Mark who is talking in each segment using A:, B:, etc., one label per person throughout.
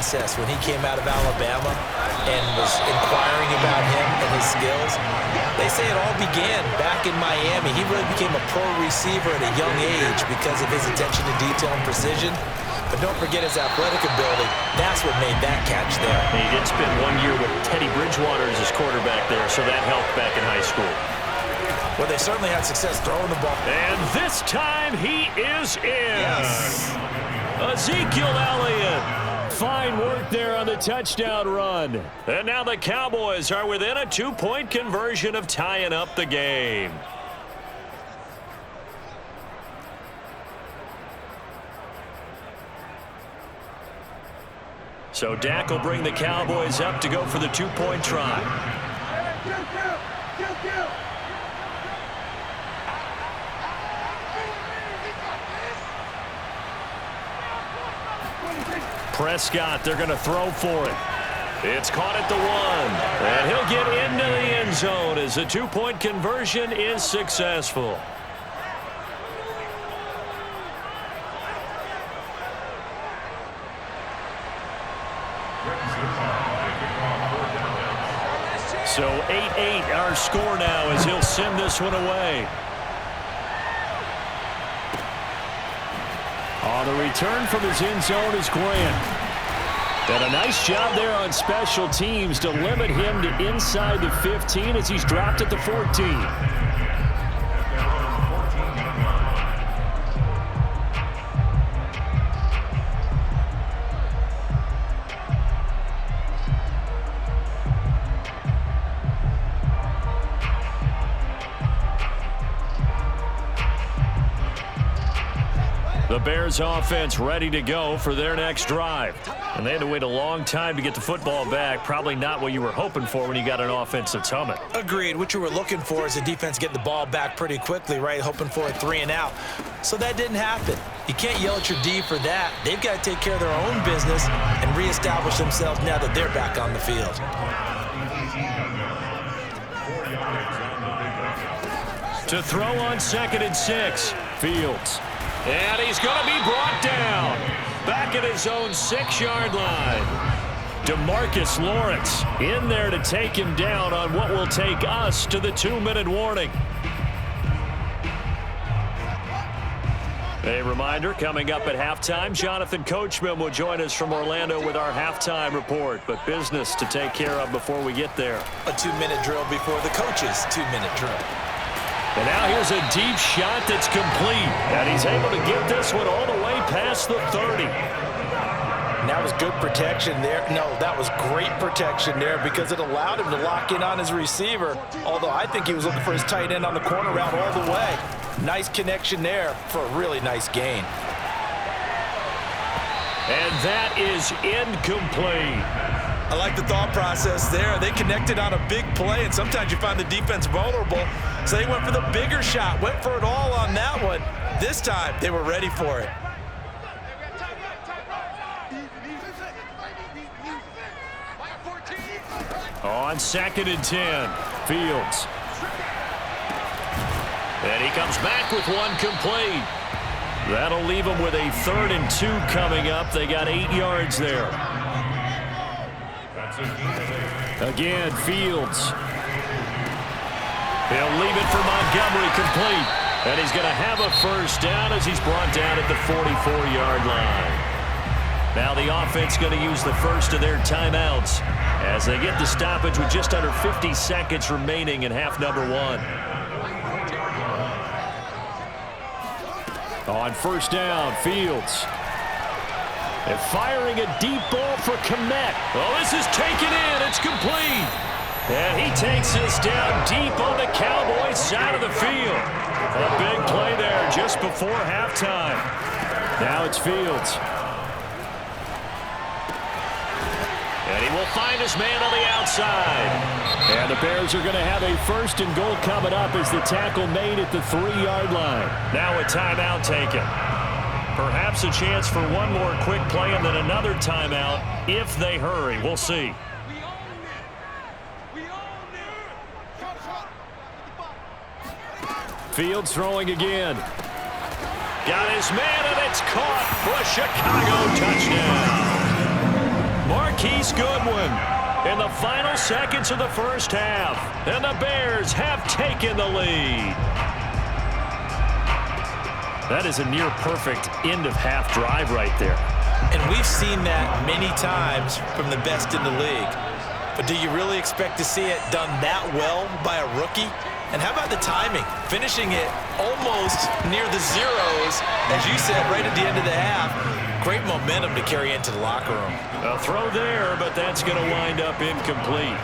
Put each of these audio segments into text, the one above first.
A: process when he came out of Alabama and was inquiring about him and his skills. They say it all began back in Miami. He really became a pro receiver at a young age because of his attention to detail and precision. But don't forget his athletic ability. That's what made that catch there.
B: He did spend 1 year with Teddy Bridgewater as his quarterback there, so that helped back in high school.
A: Well, they certainly had success throwing the ball.
B: And this time he is in.
A: Yes.
B: Ezekiel Elliott. Fine work there on the touchdown run. And now the Cowboys are within a 2-point conversion of tying up the game. So Dak will bring the Cowboys up to go for the 2-point try. Prescott, they're going to throw for it. It's caught at the 1. And he'll get into the end zone as the 2-point conversion is successful. So 8-8 our score now as he'll send this one away. On the return from his end zone is Grant. And a nice job there on special teams to limit him to inside the 15 as he's dropped at the 14. The Bears offense ready to go for their next drive. And they had to wait a long time to get the football back. Probably not what you were hoping for when you got an offense that's humming.
A: Agreed. What you were looking for is a defense getting the ball back pretty quickly, right? Hoping for a 3 and out. So that didn't happen. You can't yell at your D for that. They've got to take care of their own business and reestablish themselves now that they're back on the field.
B: To throw on 2nd and 6, Fields. And he's going to be brought down. Back at his own 6-yard line. DeMarcus Lawrence in there to take him down on what will take us to the 2-minute warning. A reminder, coming up at halftime, Jonathan Coachman will join us from Orlando with our halftime report. But business to take care of before we get there.
A: A 2-minute drill before the coach's 2-minute drill.
B: And now here's a deep shot that's complete. And he's able to get this one all the way past the 30.
A: And that was good protection there. No, that was great protection there because it allowed him to lock in on his receiver. Although I think he was looking for his tight end on the corner route all the way. Nice connection there for a really nice gain.
B: And that is incomplete.
A: I like the thought process there. They connected on a big play, and sometimes you find the defense vulnerable. So they went for the bigger shot, went for it all on that one. This time, they were ready for it.
B: On 2nd and 10, Fields. And he comes back with one complete. That'll leave him with a 3rd and 2 coming up. They got 8 yards there. Again, Fields. He'll leave it for Montgomery complete. And he's going to have a first down as he's brought down at the 44-yard line. Now the offense going to use the first of their timeouts as they get the stoppage with just under 50 seconds remaining in half number 1. On first down, Fields. And firing a deep ball for Kmet. Oh, this is taken in. It's complete. And he takes this down deep on the Cowboys side of the field. A big play there just before halftime. Now it's Fields. And he will find his man on the outside. And the Bears are going to have a 1st and goal coming up as the tackle made at the 3-yard line. Now a timeout taken. Perhaps a chance for one more quick play and then another timeout if they hurry. We'll see. Fields throwing again. Got his man, and it's caught for a Chicago touchdown. is Goodwin. In the final seconds of the first half, and the Bears have taken the lead. That is a near-perfect end-of-half drive right there.
A: And we've seen that many times from the best in the league. But do you really expect to see it done that well by a rookie? And how about the timing? Finishing it almost near the zeros, as you said, right at the end of the half. Great momentum to carry into the locker room.
B: A throw there, but that's going to wind up incomplete.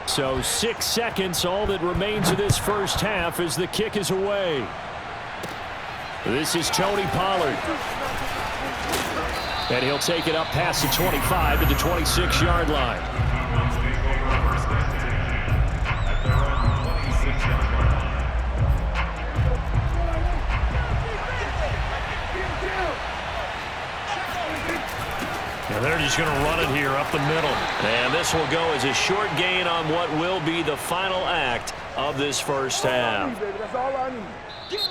B: So 6 seconds, all that remains of this first half as the kick is away. This is Tony Pollard. And he'll take it up past the 25 to the 26-yard line. And they're just going to run it here up the middle. And this will go as a short gain on what will be the final act of this first half.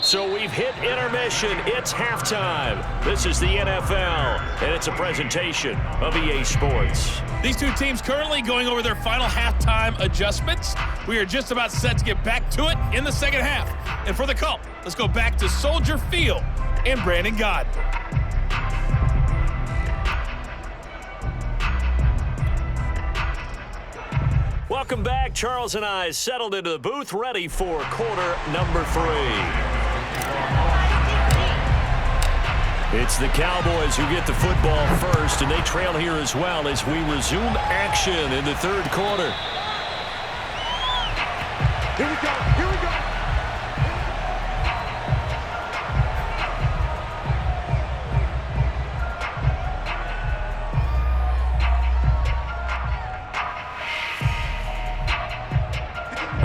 B: So we've hit intermission. It's halftime. This is the NFL, and it's a presentation of EA Sports.
C: These two teams currently going over their final halftime adjustments. We are just about set to get back to it in the second half. And for the call, let's go back to Soldier Field and Brandon Gaudin.
B: Welcome back. Charles and I settled into the booth, ready for quarter number 3. It's the Cowboys who get the football first, and they trail here as well as we resume action in the third quarter.
D: Here we go. Here we go.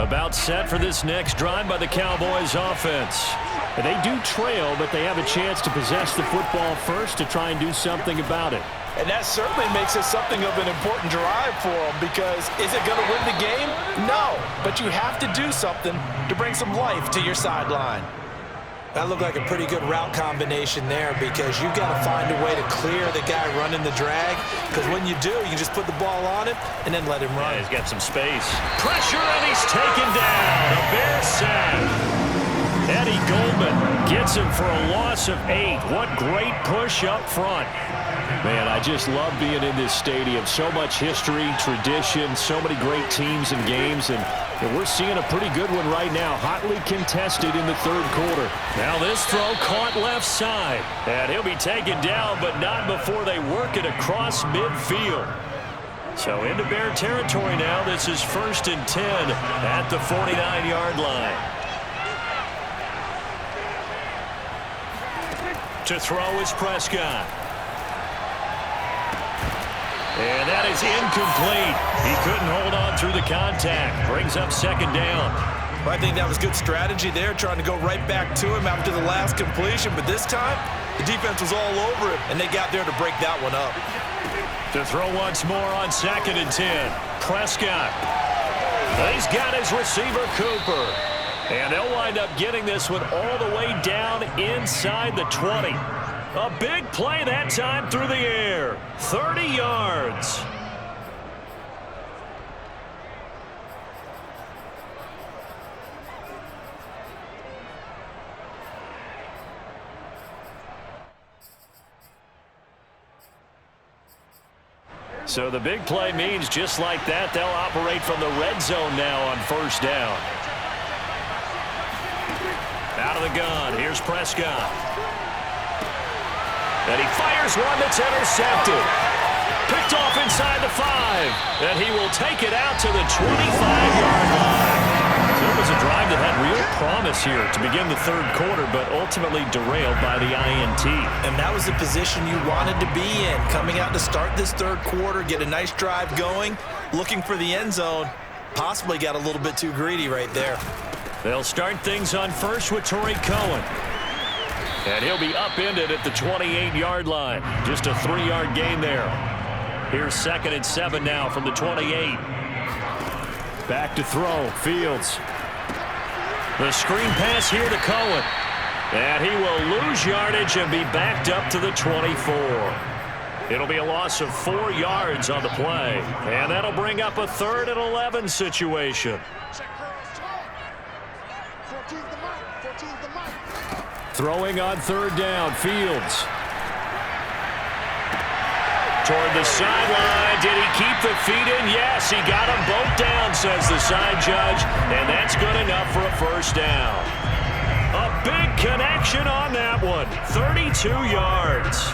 B: About set for this next drive by the Cowboys offense. And they do trail, but they have a chance to possess the football first to try and do something about it.
A: And that certainly makes it something of an important drive for them, because is it going to win the game? No, but you have to do something to bring some life to your sideline. That looked like a pretty good route combination there, because you've got to find a way to clear the guy running the drag, because when you do, you just put the ball on him and then let him run.
B: Yeah, he's got some space. Pressure, and he's taken down. A Bear sack. Eddie Goldman gets him for a loss of 8. What great push up front. Man, I just love being in this stadium. So much history, tradition, so many great teams and games, and we're seeing a pretty good one right now, hotly contested in the third quarter. Now this throw caught left side, and he'll be taken down, but not before they work it across midfield. So into Bear territory now. This is 1st and 10 at the 49-yard line. To throw is Prescott. And that is incomplete. He couldn't hold on through the contact. Brings up 2nd down.
A: Well, I think that was good strategy there, trying to go right back to him after the last completion. But this time, the defense was all over him, and they got there to break that one up.
B: To throw once more on 2nd and 10. Prescott. He's got his receiver, Cooper. And they'll wind up getting this one all the way down inside the 20. A big play that time through the air. 30 yards. So the big play means just like that, they'll operate from the red zone now on 1st down. Out of the gun, here's Prescott. And he fires one that's intercepted. Picked off inside the 5. And he will take it out to the 25-yard line. So it was a drive that had real promise here to begin the third quarter, but ultimately derailed by the INT.
A: And that was the position you wanted to be in, coming out to start this third quarter, get a nice drive going, looking for the end zone. Possibly got a little bit too greedy right there.
B: They'll start things on first with Tariq Cohen. And he'll be upended at the 28-yard line. Just a 3-yard gain there. Here's 2nd and 7 now from the 28. Back to throw. Fields. The screen pass here to Cohen. And he will lose yardage and be backed up to the 24. It'll be a loss of 4 yards on the play. And that'll bring up a 3rd and 11 situation. Throwing on 3rd down, Fields. Toward the sideline. Did he keep the feet in? Yes, he got them both down, says the side judge. And that's good enough for a 1st down. A big connection on that one. 32 yards.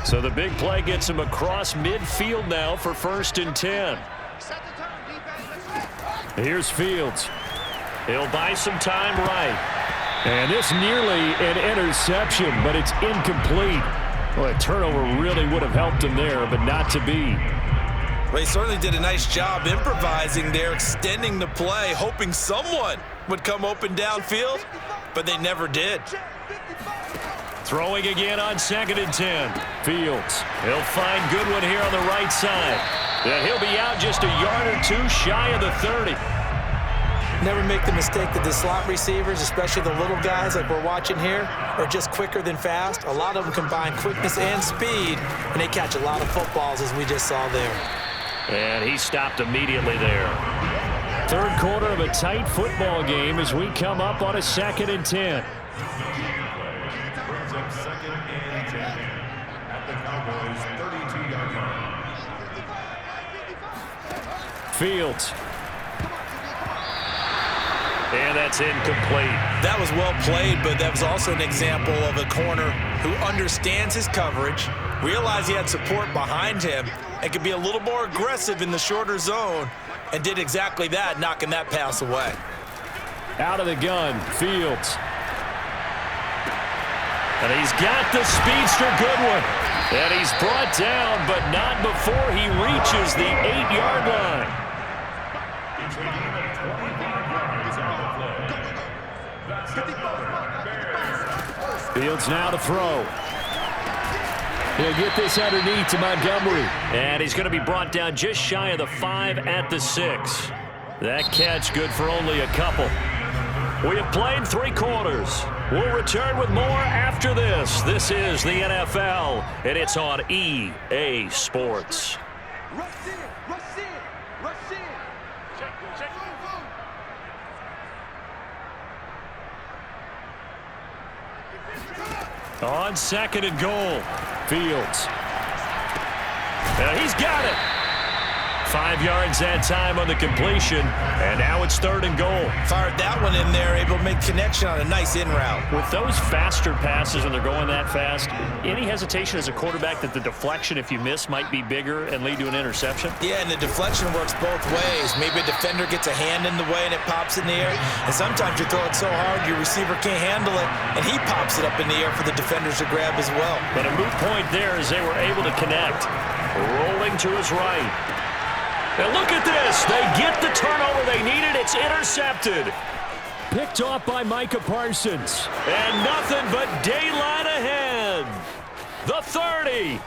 B: So the big play gets him across midfield now for 1st and 10. Here's Fields. He'll buy some time right. And this nearly an interception, but it's incomplete. Well, a turnover really would have helped him there, but not to be.
A: Well, he certainly did a nice job improvising there, extending the play, hoping someone would come open downfield, but they never did.
B: Throwing again on 2nd and 10. Fields. He'll find Goodwin here on the right side. And he'll be out just a yard or 2 shy of the 30.
A: Never make the mistake that the slot receivers, especially the little guys like we're watching here, are just quicker than fast. A lot of them combine quickness and speed, and they catch a lot of footballs, as we just saw there.
B: And he stopped immediately there. 3rd quarter of a tight football game as we come up on a 2nd and 10. Fields. And that's incomplete.
A: That was well played, but that was also an example of a corner who understands his coverage, realized he had support behind him, and could be a little more aggressive in the shorter zone, and did exactly that, knocking that pass away.
B: Out of the gun, Fields. And he's got the speedster Goodwin. And he's brought down, but not before he reaches the 8-yard line. Fields now to throw. He'll get this underneath to Montgomery. And he's going to be brought down just shy of the 5 at the 6. That catch good for only a couple. We have played 3 quarters. We'll return with more after this. This is the NFL, and it's on EA Sports. On 2nd and goal, Fields. And he's got it. 5 yards that time on the completion, and now it's 3rd and goal.
A: Fired that one in there, able to make connection on a nice in route.
B: With those faster passes when they're going that fast, any hesitation as a quarterback that the deflection, if you miss, might be bigger and lead to an interception?
A: Yeah, and the deflection works both ways. Maybe a defender gets a hand in the way and it pops in the air, and sometimes you throw it so hard your receiver can't handle it, and he pops it up in the air for the defenders to grab as well.
B: But a moot point there as they were able to connect. Rolling to his right. And look at this. They get the turnover they needed. It's intercepted. Picked off by Micah Parsons. And nothing but daylight ahead. The 30.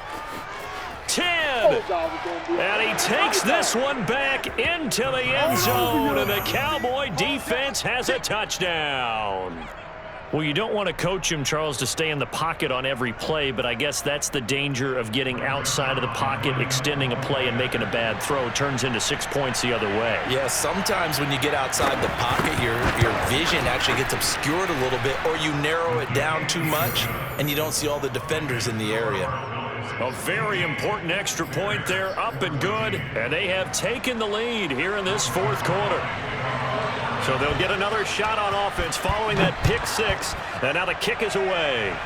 B: 10. And he takes this one back into the end zone. And the Cowboy defense has a touchdown. Well, you don't want to coach him, Charles, to stay in the pocket on every play, but I guess that's the danger of getting outside of the pocket, extending a play, and making a bad throw. It turns into 6 points the other way.
A: Yeah, sometimes when you get outside the pocket, your vision actually gets obscured a little bit, or you narrow it down too much, and you don't see all the defenders in the area.
B: A very important extra point there, up and good, and they have taken the lead here in this 4th quarter. So they'll get another shot on offense following that pick 6, and now the kick is away.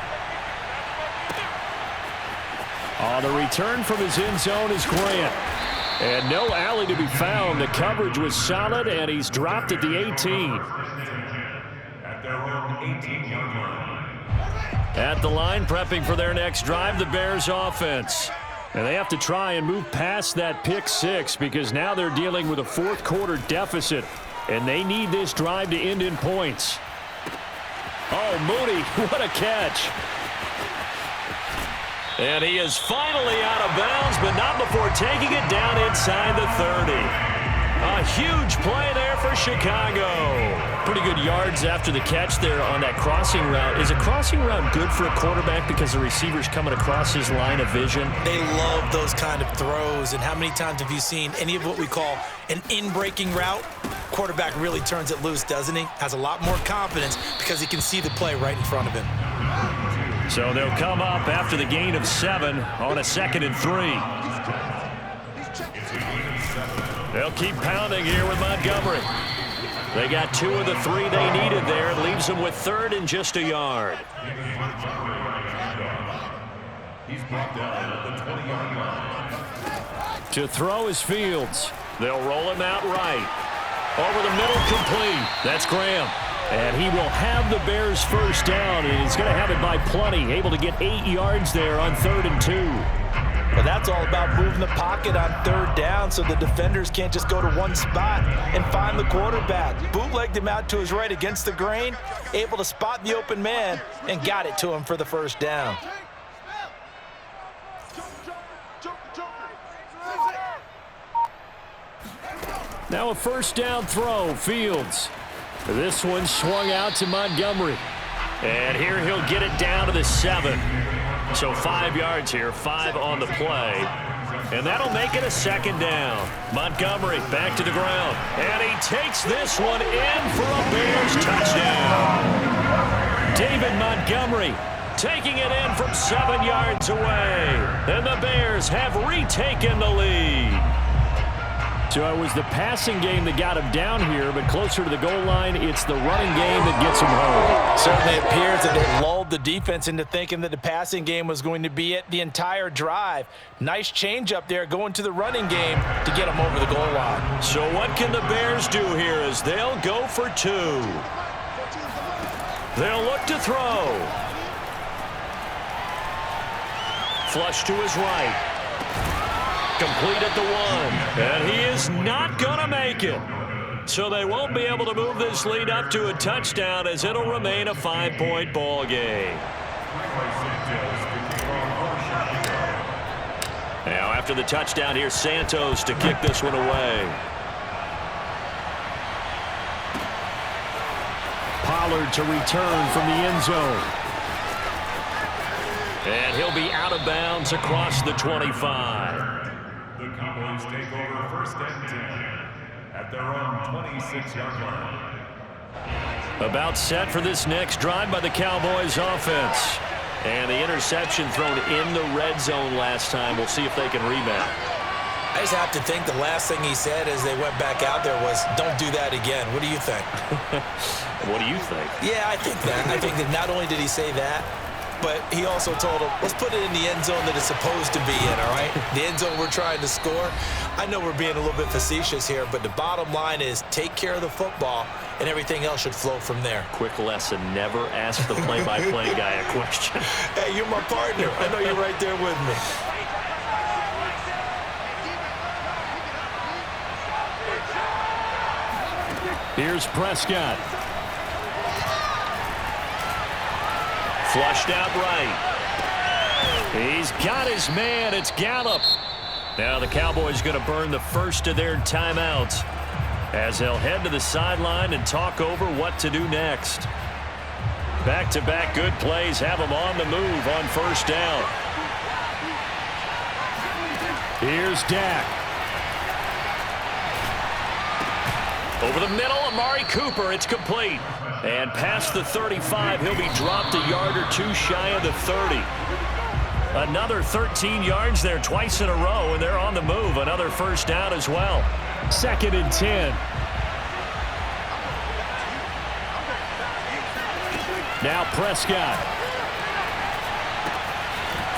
B: On the return from his end zone is Grant. And no alley to be found. The coverage was solid, and he's dropped at the 18.
E: At their own 18-yard line.
B: At the line, prepping for their next drive, the Bears offense. And they have to try and move past that pick 6 because now they're dealing with a 4th quarter deficit. And they need this drive to end in points. Oh, Mooney, what a catch. And he is finally out of bounds, but not before taking it down inside the 30. A huge play there for Chicago. Pretty good yards after the catch there on that crossing route. Is a crossing route good for a quarterback because the receiver's coming across his line of vision?
A: They love those kind of throws. And how many times have you seen any of what we call an in-breaking route? Quarterback really turns it loose, doesn't he? Has a lot more confidence because he can see the play right in front of him.
B: So they'll come up after the gain of 7 on a 2nd and 3. They'll keep pounding here with Montgomery. They got 2 of the 3 they needed there. It leaves them with 3rd and just a yard.
E: He's brought down at the 20-yard line.
B: To throw is Fields. They'll roll him out right. Over the middle, complete. That's Graham. And he will have the Bears first down, and he's going to have it by plenty. Able to get 8 yards there on 3rd and 2.
A: Well, that's all about moving the pocket on 3rd down so the defenders can't just go to one spot and find the quarterback. Bootlegged him out to his right against the grain, able to spot the open man, and got it to him for the first down.
B: Now a first down throw, Fields. This one swung out to Montgomery. And here he'll get it down to the 7. So 5 yards here, 5 on the play. And that'll make it a 2nd down. Montgomery back to the ground. And he takes this one in for a Bears touchdown. David Montgomery taking it in from 7 yards away. And the Bears have retaken the lead. So it was the passing game that got him down here, but closer to the goal line, it's the running game that gets him home.
A: Certainly appears that they lulled the defense into thinking that the passing game was going to be it the entire drive. Nice change up there going to the running game to get him over the goal line.
B: So what can the Bears do here as they'll go for 2? They'll look to throw. Flush to his right. Complete at the 1, and he is not going to make it. So they won't be able to move this lead up to a touchdown as it'll remain a 5-point ball game. Now after the touchdown, here's Santos to kick this one away. Pollard to return from the end zone. And he'll be out of bounds across the 25.
E: The Cowboys take over 1st and 10 at their own 26-yard line.
B: About set for this next drive by the Cowboys offense. And the interception thrown in the red zone last time. We'll see if they can rebound.
A: I just have to think the last thing he said as they went back out there was, don't do that again. What do you think?
B: What do you think?
A: Yeah, I think that. I think that not only did he say that, but he also told him, let's put it in the end zone that it's supposed to be in, all right? The end zone we're trying to score. I know we're being a little bit facetious here, but the bottom line is take care of the football, and everything else should flow from there. Quick
B: lesson, never ask the play-by-play guy a question.
A: Hey, you're my partner. I know you're right there with me.
B: Here's Prescott. Flushed out right. He's got his man. It's Gallup. Now the Cowboys going to burn the first of their timeouts as they'll head to the sideline and talk over what to do next. Back-to-back good plays have them on the move on 1st down. Here's Dak. Over the middle, Amari Cooper. It's complete. And past the 35, he'll be dropped a yard or 2 shy of the 30. Another 13 yards there twice in a row, and they're on the move. Another first down as well. 2nd and 10. Now Prescott.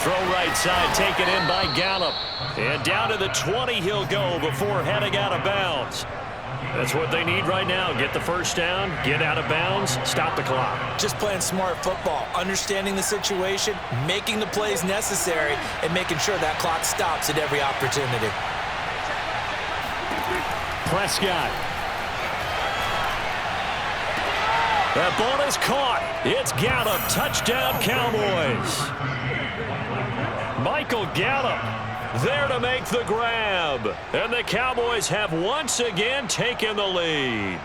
B: Throw right side, taken in by Gallup. And down to the 20 he'll go before heading out of bounds. That's what they need right now. Get the first down, get out of bounds, stop the clock.
A: Just playing smart football, understanding the situation, making the plays necessary, and making sure that clock stops at every opportunity.
B: Prescott. That ball is caught. It's Gallup. Touchdown, Cowboys. Michael Gallup there to make the grab. And the Cowboys have once again taken the lead.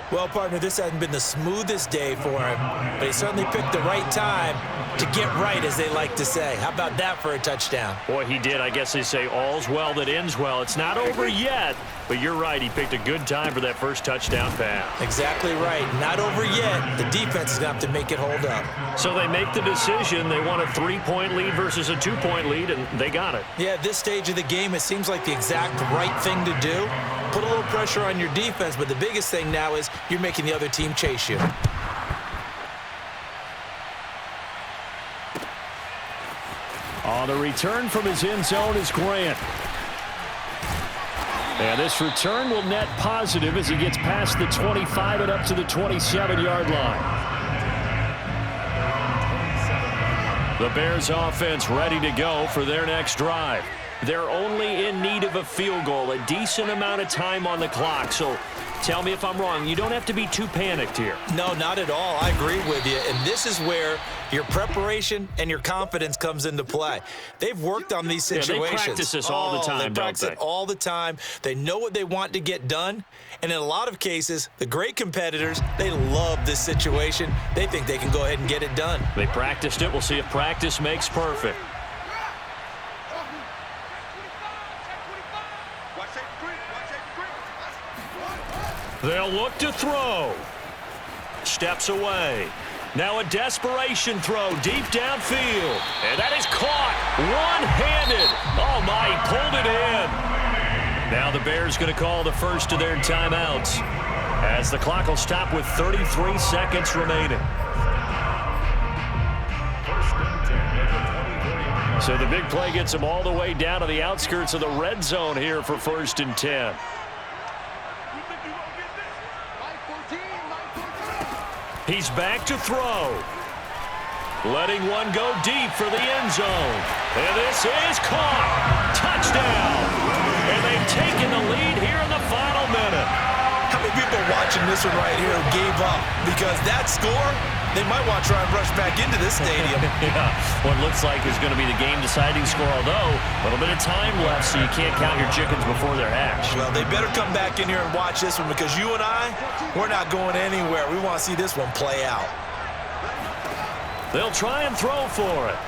A: Well, partner, this hasn't been the smoothest day for him, but he certainly picked the right time to get right, as they like to say. How about that for a touchdown?
B: Boy, he did. I guess they say all's well that ends well. It's not over yet, but you're right. He picked a good time for that first touchdown pass.
A: Exactly right. Not over yet. The defense is going to have to make it hold up.
B: So they make the decision. They want a 3-point lead versus a 2-point lead, and they got it.
A: Yeah, at this stage of the game, it seems like the exact right thing to do. Put a little pressure on your defense, but the biggest thing now is you're making the other team chase you.
B: On the return from his end zone is Grant. And this return will net positive as he gets past the 25 and up to the 27-yard line. The Bears offense ready to go for their next drive. They're only in need of a field goal, a decent amount of time on the clock. So tell me if I'm wrong. You don't have to be too panicked here.
A: No, not at all. I agree with you. And this is where your preparation and your confidence comes into play. They've worked on these situations.
B: Yeah, they practice this all the time,
A: They practice it all the time. They know what they want to get done. And in a lot of cases, the great competitors, they love this situation. They think they can go ahead and get it done.
B: They practiced it. We'll see if practice makes perfect. They'll look to throw. Steps away. Now a desperation throw deep downfield. And that is caught one-handed. Oh, my, he pulled it in. Now the Bears going to call the first of their timeouts as the clock will stop with 33 seconds remaining. So the big play gets him all the way down to the outskirts of the red zone here for 1st and 10. He's back to throw. Letting one go deep for the end zone. And this is caught. Touchdown. And they've taken the lead here in the final minute.
A: How many people watching this one right here gave up? Because that score, they might want to try and rush back into this stadium.
B: Yeah, what looks like is going to be the game-deciding score, although a little bit of time left, so you can't count your chickens before they're hatched.
A: Well, they better come back in here and watch this one because you and I, we're not going anywhere. We want to see this one play out.
B: They'll try and throw for it.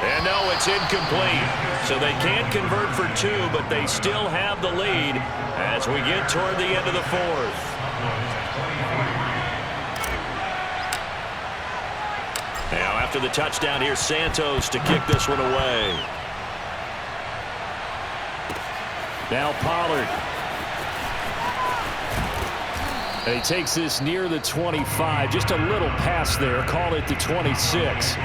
B: And no, it's incomplete. So they can't convert for 2, but they still have the lead as we get toward the end of the 4th. Now after the touchdown, here's Santos to kick this one away. Now Pollard. And he takes this near the 25. Just a little pass there. Call it the 26.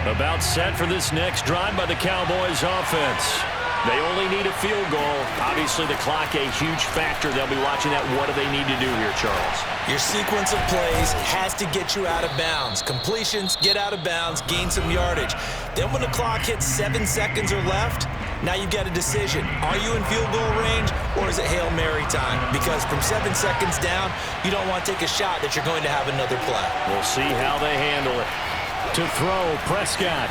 B: About set for this next drive by the Cowboys offense. They only need a field goal. Obviously, the clock a huge factor. They'll be watching that. What do they need to do here, Charles?
A: Your sequence of plays has to get you out of bounds. Completions, get out of bounds, gain some yardage. Then when the clock hits 7 seconds or left, now you've got a decision. Are you in field goal range or is it Hail Mary time? Because from 7 seconds down, you don't want to take a shot that you're going to have another play.
B: We'll see how they handle it. To throw, Prescott.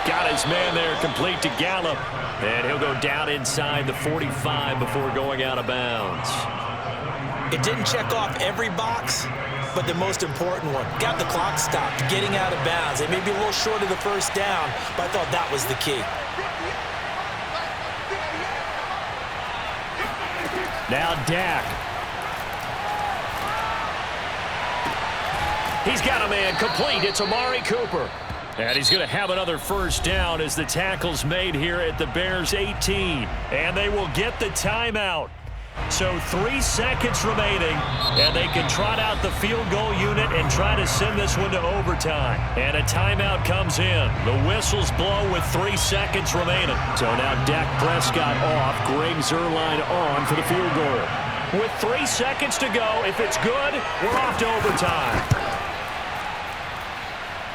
B: Got his man there, complete to Gallup. And he'll go down inside the 45 before going out of bounds.
A: It didn't check off every box, but the most important one. Got the clock stopped, getting out of bounds. They may be a little short of the first down, but I thought that was the key.
B: Now Dak. He's got a man complete. It's Amari Cooper. And he's going to have another first down as the tackle's made here at the Bears 18. And they will get the timeout. So 3 seconds remaining, and they can trot out the field goal unit and try to send this one to overtime. And a timeout comes in. The whistles blow with 3 seconds remaining. So now Dak Prescott off, Greg Zuerlein on for the field goal. With 3 seconds to go, if it's good, we're off to overtime.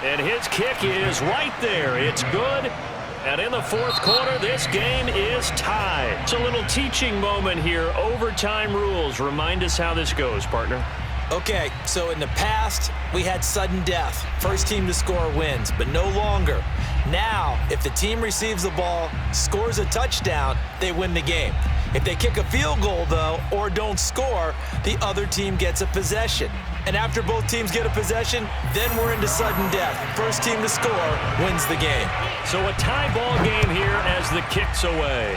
B: And his kick is right there. It's good. And in the fourth quarter, this game is tied. It's a little teaching moment here. Overtime rules. Remind us how this goes, partner.
A: Okay, so in the past, we had sudden death. First team to score wins, but no longer. Now, if the team receives the ball, scores a touchdown, they win the game. If they kick a field goal, though, or don't score, the other team gets a possession. And after both teams get a possession, then we're into sudden death. First team to score wins the game.
B: So a tie ball game here as the kick's away.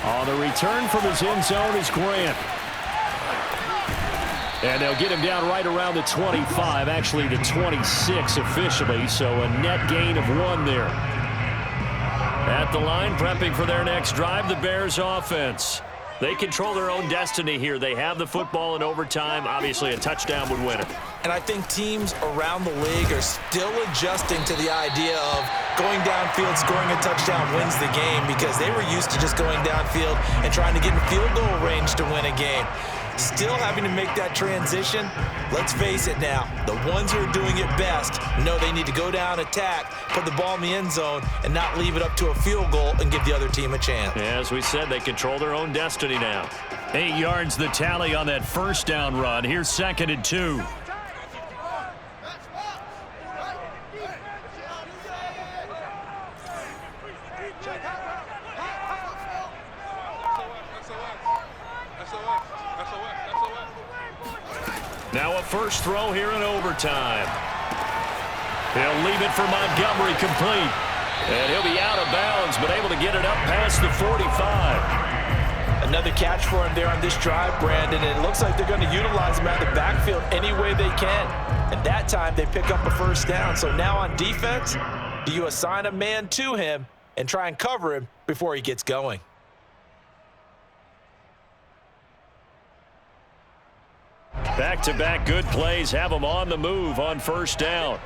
B: On the return from his end zone is Grant. And they'll get him down right around the 25, actually the 26 officially, so a net gain of 1 there. At the line, prepping for their next drive, the Bears offense. They control their own destiny here. They have the football in overtime. Obviously, a touchdown would win it.
A: And I think teams around the league are still adjusting to the idea of going downfield, scoring a touchdown wins the game, because they were used to just going downfield and trying to get in field goal range to win a game. Still having to make that transition. Let's face it now, the ones who are doing it best know they need to go down, attack, put the ball in the end zone, and not leave it up to a field goal and give the other team a chance.
B: As we said, they control their own destiny now. 8 yards the tally on that first down run. Here's 2nd and 2. Now a first throw here in overtime. He'll leave it for Montgomery complete. And he'll be out of bounds, but able to get it up past the 45.
A: Another catch for him there on this drive, Brandon. And it looks like they're going to utilize him out of the backfield any way they can. And that time they pick up a first down. So now on defense, do you assign a man to him and try and cover him before he gets going?
B: Back-to-back good plays have them on the move on first down.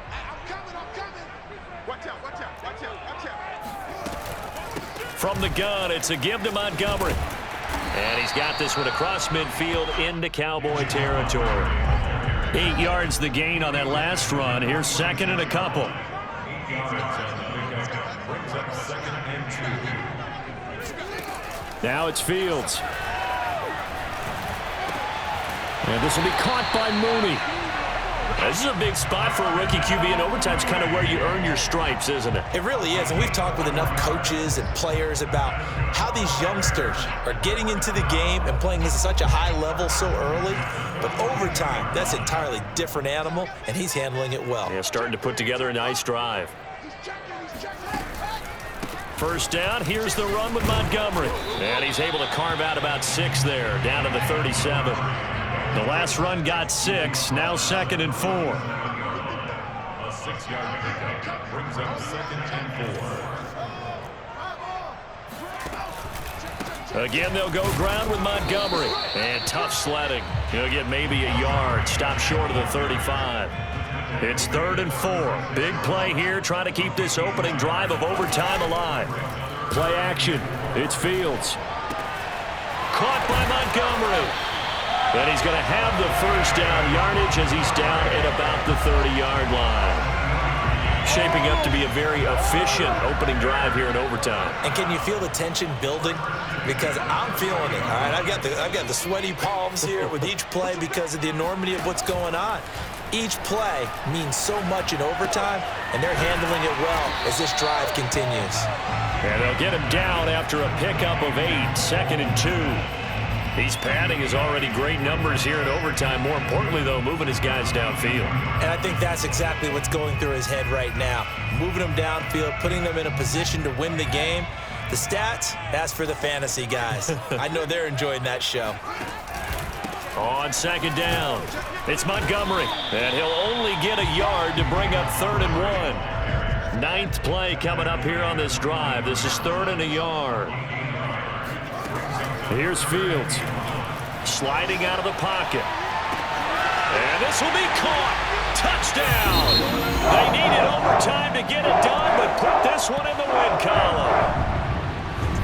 D: Watch out, watch out, watch out, watch out.
B: From the gun, it's a give to Montgomery. And he's got this one across midfield into Cowboy territory. 8 yards the gain on that last run. Here's 2nd and a couple.
E: 8 yards brings up 2nd and 2.
B: Now it's Fields. And this will be caught by Mooney. This is a big spot for a rookie QB, and overtime's kind of where you earn your stripes, isn't it?
A: It really is, and we've talked with enough coaches and players about how these youngsters are getting into the game and playing this at such a high level so early. But overtime, that's an entirely different animal, and he's handling it well.
B: Yeah, starting to put together a nice drive. First down, here's the run with Montgomery. And he's able to carve out about 6 there, down to the 37. The last run got 6, now 2nd and 4.
E: A 6-yard pickup brings up 2nd and 4.
B: Again, they'll go ground with Montgomery. And tough sledding. He'll get maybe a yard, stop short of the 35. It's 3rd and 4. Big play here, trying to keep this opening drive of overtime alive. Play action. It's Fields. Caught by Montgomery. And he's going to have the first down yardage as he's down at about the 30-yard line. Shaping up to be a very efficient opening drive here in overtime.
A: And can you feel the tension building? Because I'm feeling it. All right, I've got the sweaty palms here with each play because of the enormity of what's going on. Each play means so much in overtime, and they're handling it well as this drive continues.
B: And they'll get him down after a pickup of 8, 2nd and 2. He's padding his already great numbers here in overtime. More importantly, though, moving his guys downfield.
A: And I think that's exactly what's going through his head right now. Moving them downfield, putting them in a position to win the game. The stats, that's for the fantasy guys. I know they're enjoying that show.
B: On 2nd down, it's Montgomery. And he'll only get a yard to bring up 3rd and 1. 9th play coming up here on this drive. This is 3rd and a yard. Here's Fields, sliding out of the pocket. And this will be caught. Touchdown. They needed overtime to get it done, but put this one in the win column.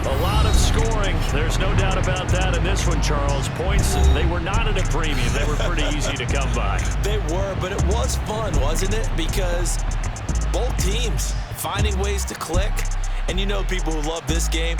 B: A lot of scoring. There's no doubt about that in this one, Charles. Points, they were not at a premium. They were pretty easy to come by.
A: They were, but it was fun, wasn't it? Because both teams finding ways to click. And you know people who love this game,